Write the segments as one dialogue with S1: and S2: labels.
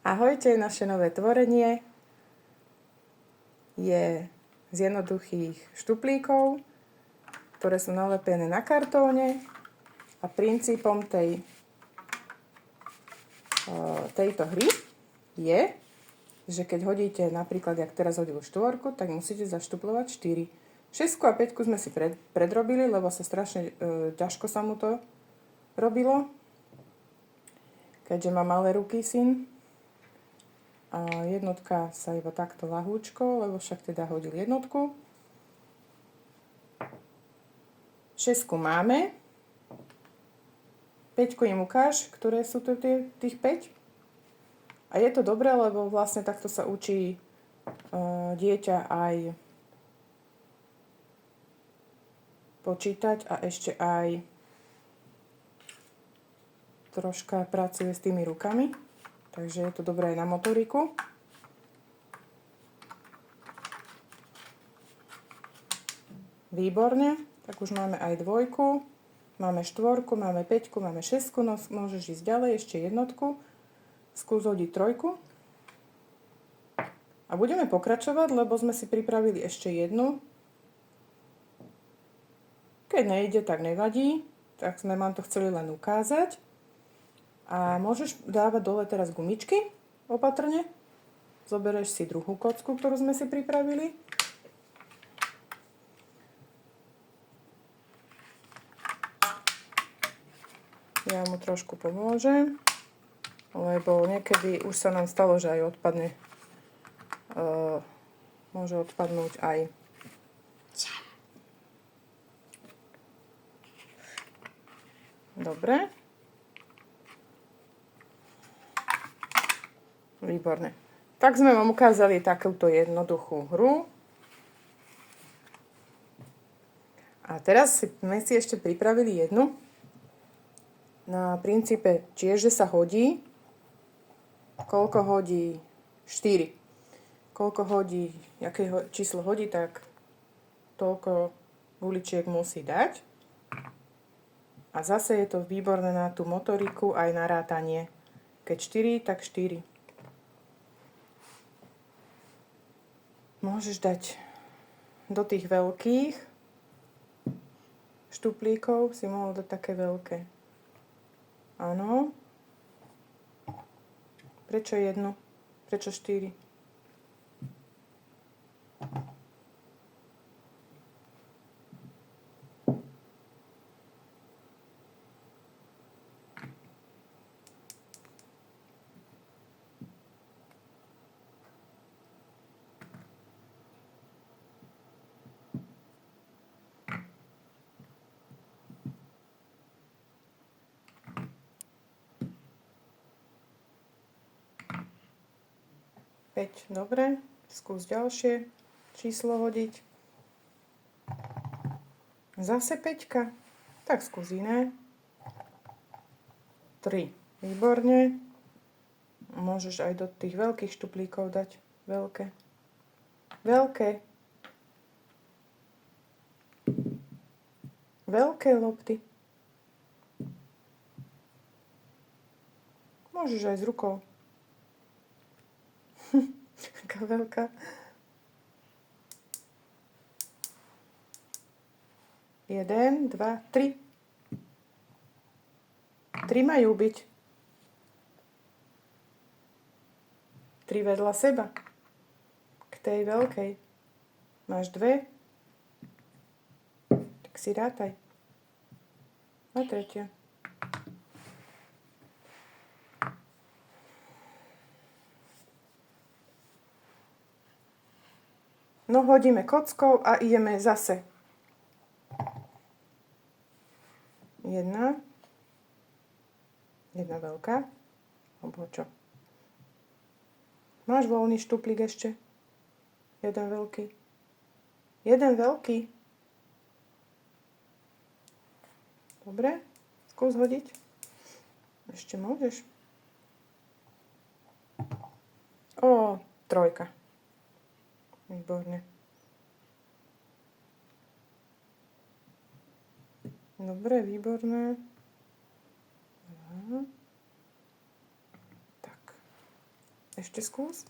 S1: Ahojte, naše nové tvorenie je z jednoduchých štuplíkov, ktoré sú nalepené na kartóne a princípom tejto hry je, že keď hodíte napríklad, jak teraz hodil štvorku, tak musíte zaštuplovať 4. 6 a 5 sme si predrobili, lebo sa strašne ťažko sa mu to robilo, keďže má malé ruky syn. A jednotka sa iba takto ľahúčko, lebo však teda hodil jednotku. 6 máme. 5 im ukáž, ktoré sú to tých 5. A je to dobré, lebo vlastne takto sa učí dieťa aj počítať a ešte aj troška pracuje s tými rukami. Takže je to dobré aj na motoriku. Výborne. Tak už máme aj 2, máme 4, máme 5, máme 6, no môžeš ísť ďalej, ešte jednotku. Skús hodiť 3. A budeme pokračovať, lebo sme si pripravili ešte jednu. Keď nejde, tak nevadí. Tak sme vám to chceli len ukázať. A môžeš dávať dole teraz gumičky, opatrne. Zoberieš si druhú kocku, ktorú sme si pripravili. Ja mu trošku pomôžem, lebo niekedy už sa nám stalo, že aj odpadne. Môže odpadnúť aj. Dobre. Výborne. Tak sme vám ukázali takúto jednoduchú hru. A teraz sme si ešte pripravili jednu. Na princípe tiež, že sa hodí. Koľko hodí? 4. Koľko hodí, aké číslo hodí, tak toľko guličiek musí dať. A zase je to výborné na tú motoriku aj na rátanie. Keď 4, tak 4. Môžeš dať do tých veľkých štuplíkov, si mohol dať také veľké. Áno. Prečo 1? Prečo 4? Dobre, skús ďalšie číslo hodiť. Zase 5. Tak skús iné. 3. Výborne. Môžeš aj do tých veľkých štuplíkov dať veľké. Veľké. Veľké lopty. Môžeš aj s rukou. Taká veľká. 1, 2, 3. 3 majú byť. 3 vedľa seba. K tej veľkej. Máš 2. Tak si rátaj. A 3. No hodíme kockou a ideme zase. 1. 1 veľká. Alebo čo? Máš voľný štuplík ešte? 1 veľký. 1 veľký. Dobre. Skús hodiť. Ešte môžeš. 3. Výborne. Dobre, výborné. Tak. Ešte skús.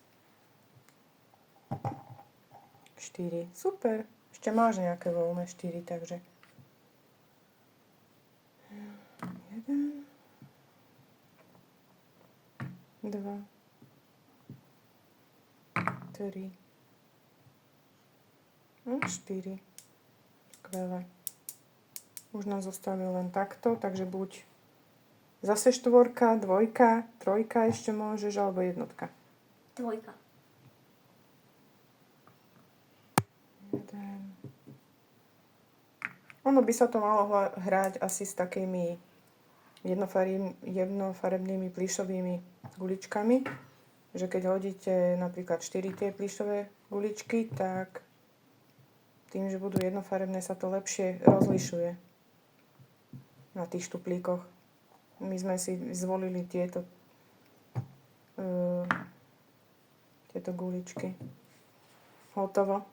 S1: 4. Super. Ešte máš nejaké voľné 4, takže 1, 2, 3 a 4. Skvelé. Už nám zostali len takto, takže buď zase 4, 2, 3 ešte môžeš, alebo 1.
S2: 3.
S1: 1. Ono by sa to malo hrať asi s takými jednofarebnými plyšovými guličkami, že keď hodíte napríklad 4 tie plyšové guličky, tak tým, že budú jednofarebné, sa to lepšie rozlišuje na tých štuplíkoch. My sme si zvolili tieto guličky. Hotovo.